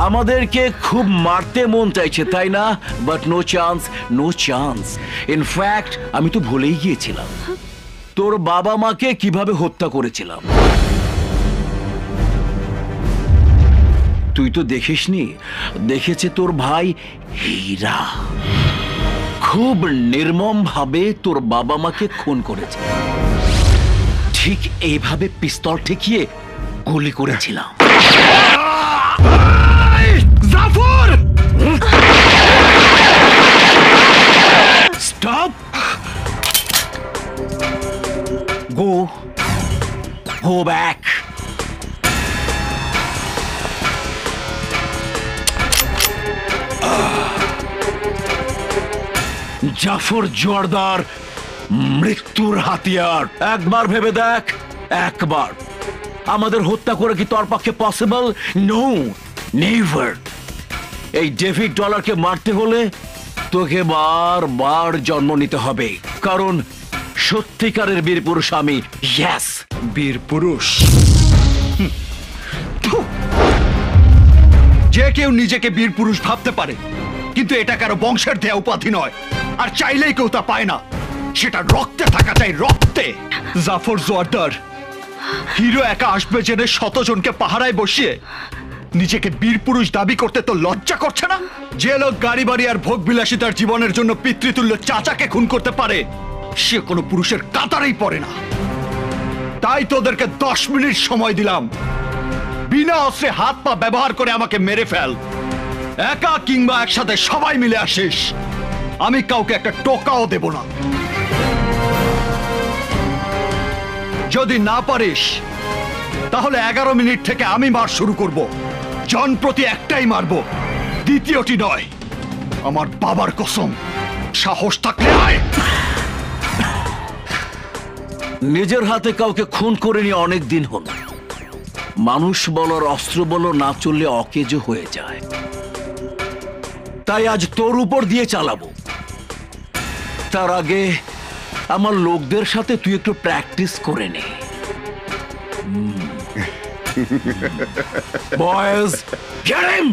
আমাদেরকে খুব মারতে মন চাইছে তাই না, but no chance, no chance. In fact আমি তো ভুলেই গিয়েছিলাম তোর বাবা মাকে কিভাবে হত্যা করেছিলাম। তুই তো দেখিসনি, দেখেছে তোর ভাই হীরা খুব নির্মম ভাবে তোর বাবা মাকে খুন করেছে। ঠিক এইভাবে পিস্তল ঠেকিয়ে গুলি করেছিলাম। Jafar! Stop! Go back! Jafar Joardar মৃত্যুর হাতিয়ার। একবার ভেবে দেখ, একবার। আমাদের হত্যা করে কি তোর পক্ষে পসিবল? No, never. এই ডেভিড ডলারকে মারতে হলে তোকে বারবার জন্ম নিতে হবে, কারণ সত্যিকারের বীর পুরুষ আমি। ইয়েস, বীর পুরুষ। যে কেউ নিজেকে বীর পুরুষ ভাবতে পারে, কিন্তু এটা কারো বংশের দেয়া উপাধি নয়, আর চাইলেই কেউ তা পায় না। সেটা রক্তে থাকা চাই, রক্তে। জাফর জোয়ারদার হিরো একা আসবে জেনে শতজনকে পাহারায় বসিয়ে নিজেকে বীর পুরুষ দাবি করতে তো লজ্জা করছে না? যে লোক গাড়ি বাড়ি আর ভোগ বিলাসিতার জীবনের জন্য পিতৃতুল্য চাচাকে খুন করতে পারে, সে কোনো পুরুষের কাতারেই পড়ে না। তাই তোদেরকে 10 মিনিট সময় দিলাম, বিনা অস্ত্রে হাত পা ব্যবহার করে আমাকে মেরে ফেল। একা কিংবা একসাথে সবাই মিলে আসিস, আমি কাউকে একটা টোকাও দেব না। যদি না পারিস তাহলে 11 মিনিট থেকে আমি মার শুরু করব। জন প্রতি একটাই মারবো, দ্বিতীয়টি নয়। আমার বাবার কসম, সাহস থাকলে আয়। নিজের হাতে কাউকে খুন করে নিয়ে অনেক দিন হল। মানুষ বলো অস্ত্র বলো না চললে অকেজো হয়ে যায়। তাই আজ তোর উপর দিয়ে চালাবো। তার আগে আমার লোকদের সাথে তুই একটু প্র্যাকটিস করে নে। Boys, get him!